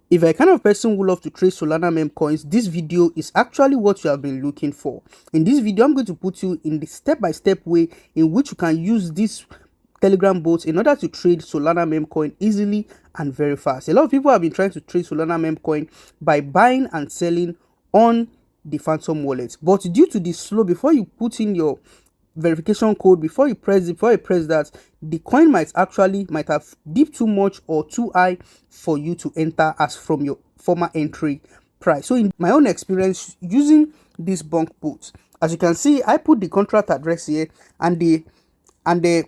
If you're a kind of person who love to trade Solana meme coins, this video is actually what you have been looking for. In this video, I'm going to put you in the step-by-step way in which you can use this Telegram bot in order to trade Solana meme coin easily and very fast. A lot of people have been trying to trade Solana meme coin by buying and selling on the Phantom wallet, but due to the slow, before you put in your verification code, before you press that, the coin might have dipped too much or too high for you to enter as from your former entry price. So in my own experience using this BONKBOT, as you can see, I put the contract address here, and the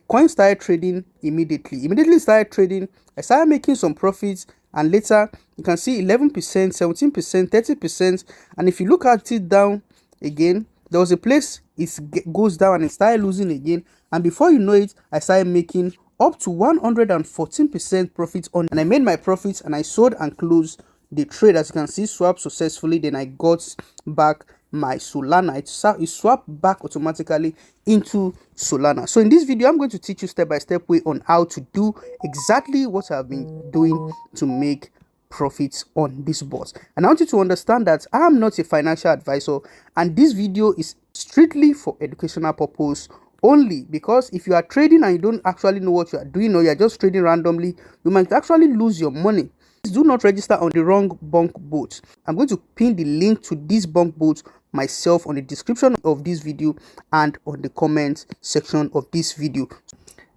coin started trading immediately started trading. I started making some profits, and later you can see 11%, 17%, 30%. And if you look at it down again, there was a place it goes down and it started losing again, and before you know it, I started making up to 114% profit on, and I made my profits and I sold and closed the trade. As you can see, swap successfully. Then I got back my Solana. It swapped back automatically into Solana. So in this video, I'm going to teach you step-by-step way on how to do exactly what I've been doing to make profits on this bot. And I want you to understand that I am not a financial advisor, and this video is strictly for educational purpose only, because if you are trading and you don't actually know what you are doing, or you are just trading randomly, you might actually lose your money. Please do not register on the wrong BONKBOT. I'm going to pin the link to this BONKBOT myself on the description of this video and on the comment section of this video.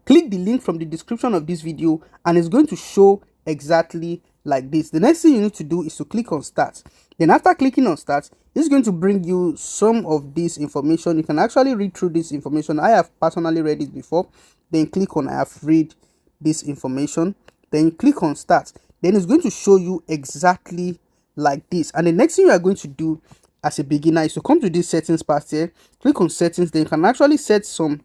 Click the link from the description of this video and it's going to show exactly like this. The next thing you need to do is to click on start. Then after clicking on start, it's going to bring you some of this information. You can actually read through this information. I have personally read it before. Then click on I have read this information. Then click on start. Then it's going to show you exactly like this. And the next thing you are going to do as a beginner is to come to this settings part here. Click on settings. Then you can actually set some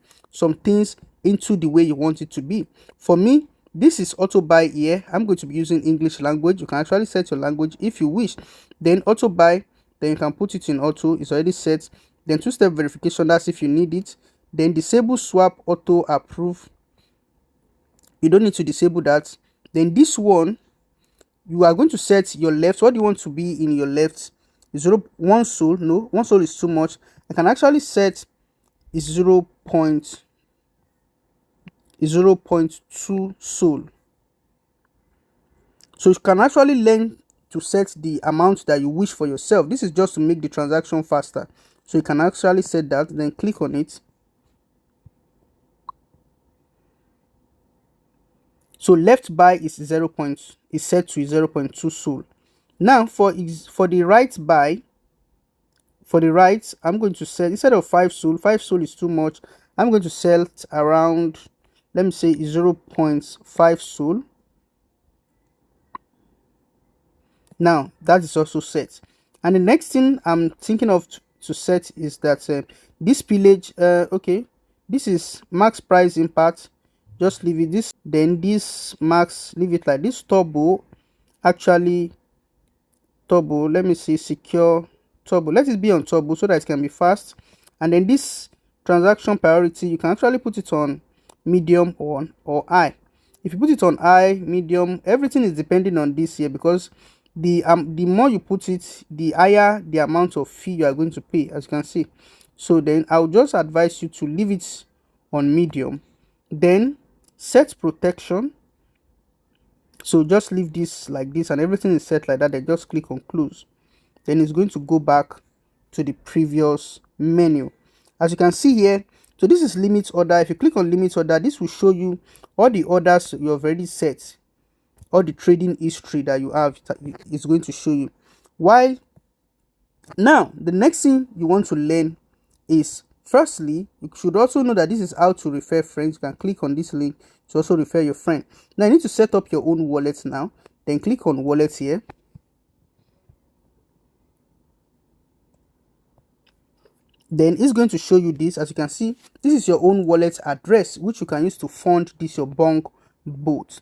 things into the way you want it to be. For me, this is auto buy here. I'm going to be using English language. You can actually set your language if you wish. Then auto buy, then you can put it in auto. It's already set. Then two-step verification, that's if you need it. Then disable swap auto approve. You don't need to disable that. Then this one, you are going to set your left. What do you want to be in your left? 1 sol. No, 1 sol is too much. I can actually set 0.2 sol. So you can actually learn to set the amount that you wish for yourself. This is just to make the transaction faster. So you can actually set that, then click on it. So left buy is set to 0.2 sol. Now for the right buy, I'm going to set, instead of 5 sol, 5 sol is too much. I'm going to sell around, let me say 0.5 sol. Now that is also set. And the next thing I'm thinking of to set is that this pillage, okay, this is max price impact. Just leave it this. Then this max, leave it like this. Turbo, actually turbo, let me see, secure turbo, let it be on turbo so that it can be fast. And then this transaction priority, you can actually put it on medium or high. If you put it on high, medium, everything is depending on this here, because the more you put it, the higher the amount of fee you are going to pay, as you can see. So then I'll just advise you to leave it on medium. Then set protection. So just leave this like this, and everything is set like that. Then just click on close. Then it's going to go back to the previous menu, as you can see here. So this is limit order. If you click on limit order, this will show you all the orders you have already set, all the trading history that you have. It's going to show you. While now the next thing you want to learn is, firstly, you should also know that this is how to refer friends. You can click on this link to also refer your friend. Now you need to set up your own wallet now. Then click on wallet here. Then it's going to show you this. As you can see, this is your own wallet address, which you can use to fund this your BONKBOT.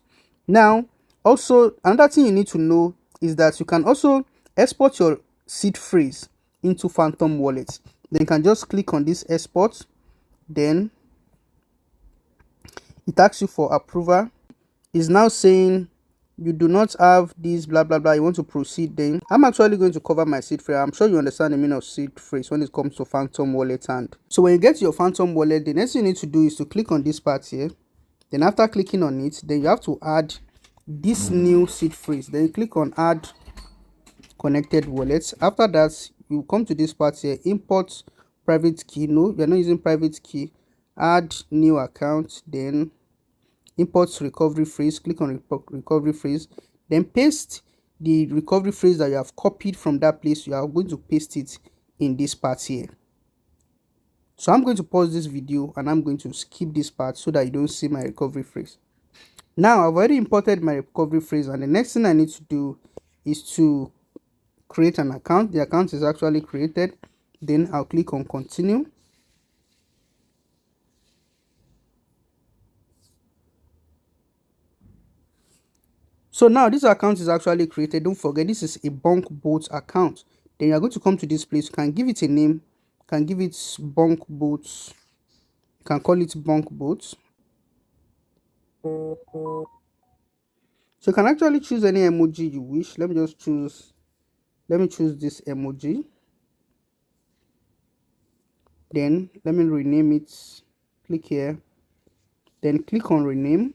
Now also, another thing you need to know is that you can also export your seed phrase into Phantom wallet. Then you can just click on this export. Then it asks you for approval. It's now saying you do not have this blah blah blah, you want to proceed, then I'm actually going to cover my seed phrase. I'm sure you understand the meaning of seed phrase when it comes to phantom wallet. And so when you get to your phantom wallet, the next thing you need to do is to click on this part here. Then after clicking on it, then you have to add this new seed phrase. Then you click on add connected wallets. After that, you come to this part here, import private key. No, you're not using private key. Add new account, then import recovery phrase. Click on recovery phrase, then paste the recovery phrase that you have copied from that place. You are going to paste it in this part here. So I'm going to pause this video and I'm going to skip this part so that you don't see my recovery phrase. Now I've already imported my recovery phrase, and the next thing I need to do is to create an account. The account is actually created. Then I'll click on continue. So now this account is actually created. Don't forget, this is a BONKBOT account. Then you're going to come to this place. You can give it a name. You can give it BONKBOT. You can call it BONKBOT. So you can actually choose any emoji you wish. Let me choose this emoji. Then let me rename it. Click here. Then click on rename.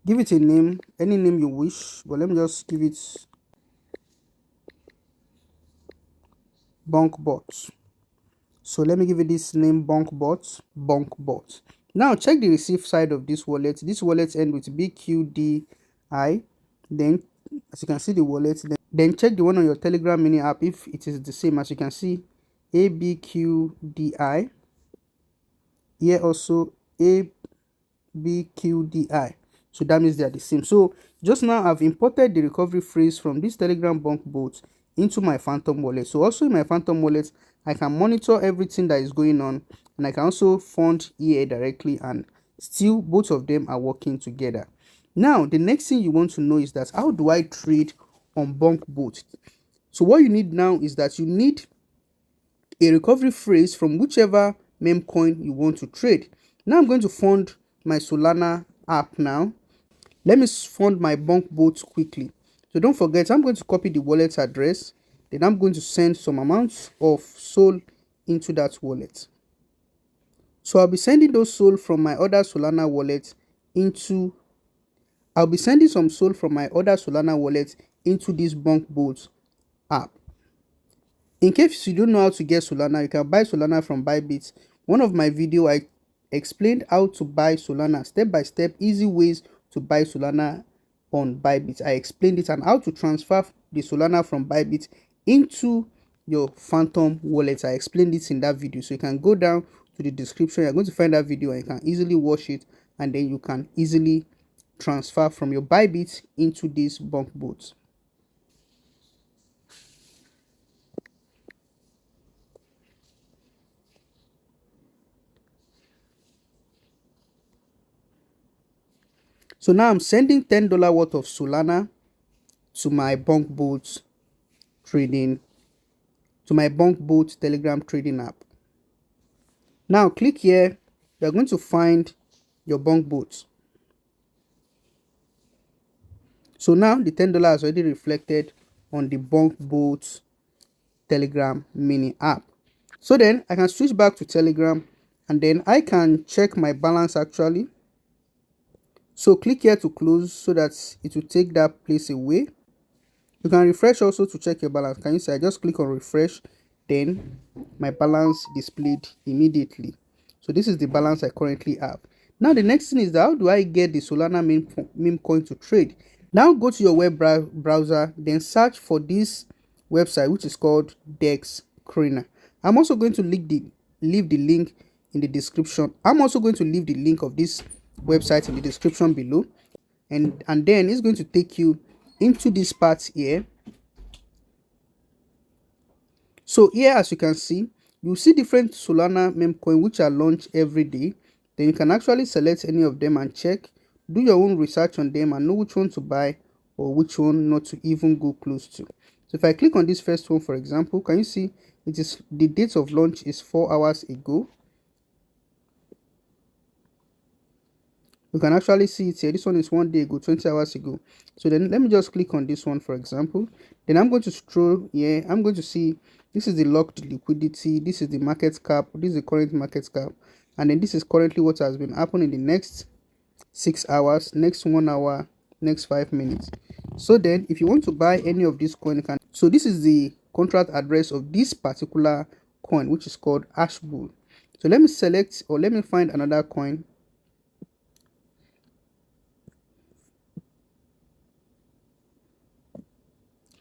Give it a name, any name you wish, but let me just give it BONKBOT. So let me give it this name, BONKBOT. Now check the receive side of this wallet. This wallet ends with BQDI. Then as you can see the wallet, then check the one on your Telegram mini app if it is the same. As you can see, ABQDI. Here also ABQDI. So that means they are the same. So just now I've imported the recovery phrase from this Telegram BONKBOT into my phantom wallet. So also in my phantom wallet, I can monitor everything that is going on, and I can also fund here directly, and still both of them are working together. Now the next thing you want to know is that how do I trade on BONKBOT? So what you need now is that you need a recovery phrase from whichever memecoin you want to trade. Now I'm going to fund my Solana app now. Let me fund my BONKBOT quickly. So don't forget, I'm going to copy the wallet address. Then I'm going to send some amounts of SOL into that wallet. So I'll be sending those SOL from my other Solana wallet into I'll be sending some SOL from my other Solana wallet into this BONKBOT app. In case you don't know how to get Solana, you can buy Solana from bybit. One of my video, I explained how to buy Solana, step by step, easy ways to buy Solana on bybit. I explained it, and how to transfer the Solana from bybit into your phantom wallet. I explained it in that video, so you can go down to the description. You're going to find that video and you can easily watch it, and then you can easily transfer from your bybit into this BONKBOT. So now I'm sending $10 worth of Solana to my BONKBOT Telegram trading app. Now click here. You're going to find your BONKBOT. So now the $10 is already reflected on the BONKBOT Telegram mini app. So then I can switch back to Telegram, and then I can check my balance actually. So click here to close so that it will take that place away. You can refresh also to check your balance. Can you see I just click on refresh, then my balance displayed immediately. So this is the balance I currently have. Now the next thing is that how do I get the Solana memecoin to trade? Now go to your web browser, then search for this website which is called DEX Screener. I'm also going to leave the link in the description. I'm also going to leave the link of this website in the description below, and then it's going to take you into this part here. So here, as you can see, you see different Solana memecoin which are launched every day. Then you can actually select any of them and check, do your own research on them and know which one to buy or which one not to even go close to. So if I click on this first one, for example, can you see it is the date of launch is 4 hours ago. You can actually see it here. This one is 1 day ago, 20 hours ago. So then let me just click on this one, for example. Then I'm going to scroll here. I'm going to see this is the locked liquidity, this is the market cap, this is the current market cap, and then this is currently what has been happening in the next 6 hours, next 1 hour, next 5 minutes. So then if you want to buy any of this coin, you can. So this is the contract address of this particular coin, which is called Ashbull. So let me select, or let me find another coin.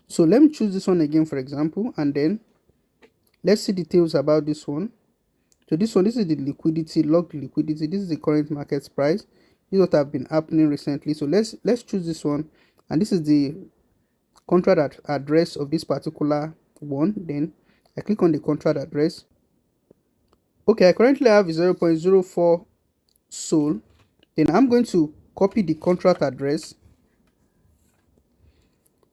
So let me choose this one again, for example, and then let's see details about this one. So this one, this is the liquidity, locked liquidity. This is the current market price. This is what have been happening recently. So let's choose this one, and this is the contract address of this particular one. Then I click on the contract address. Okay, I currently have 0.04 Sol. Then I'm going to copy the contract address.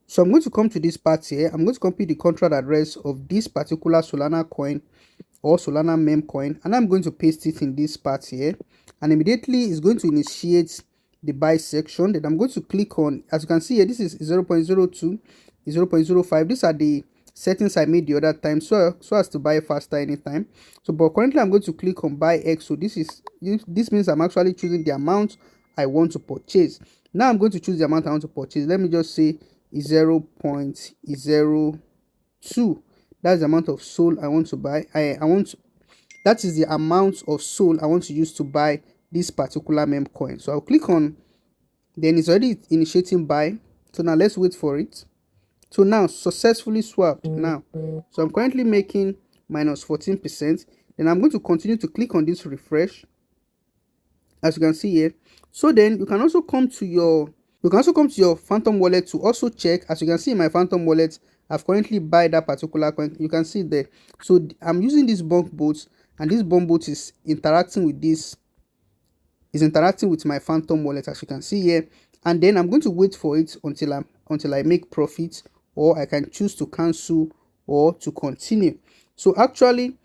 So I'm going to come to this part here. I'm going to copy the contract address of this particular Solana coin or Solana Memecoin, and I'm going to paste it in this part here, and immediately it's going to initiate the buy section. Then I'm going to click on, as you can see here, this is 0.02, 0.05. These are the settings I made the other time, so as to buy faster anytime. So but currently I'm going to click on buy X. So this means I'm actually choosing the amount I want to purchase. Now I'm going to choose the amount I want to purchase. Let me just say 0.02. That's the amount of Sol I want to buy. That is the amount of Sol I want to use to buy this particular meme coin. So I'll click on, then it's already initiating buy. So now let's wait for it. So now successfully swapped now. So I'm currently making minus 14%. Then I'm going to continue to click on this refresh, as you can see here. So then you can also come to your Phantom wallet to also check. As you can see in my Phantom wallet, I've currently buy that particular coin. You can see there. So I'm using this BONKBOT, and this BONKBOT is interacting with my Phantom wallet, as you can see here. And then I'm going to wait for it until I make profit, or I can choose to cancel or to continue. So actually,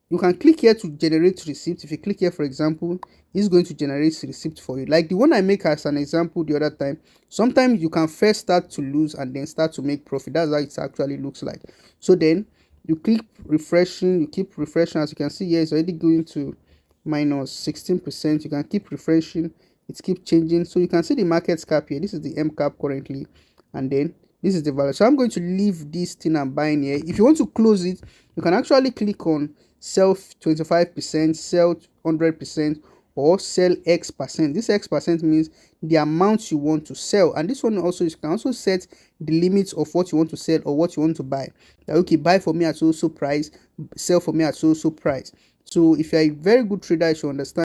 you can click here to generate receipt. If you click here, for example, it's going to generate receipt for you, like the one I make as an example the other time. Sometimes you can first start to lose and then start to make profit. That's how it actually looks like. So then you keep refreshing, as you can see here, it's already going to minus 16%. You can keep refreshing, it keeps changing. So you can see the market cap here. This is the M cap currently, and then this is the value. So I'm going to leave this thing I'm buying here. If you want to close it, you can actually click on sell 25%, sell 100%, or sell X%. This X% means the amount you want to sell, and this one also, you can also set the limits of what you want to sell or what you want to buy. Like, okay, buy for me at so price, sell for me at so price. So if you're a very good trader, you should understand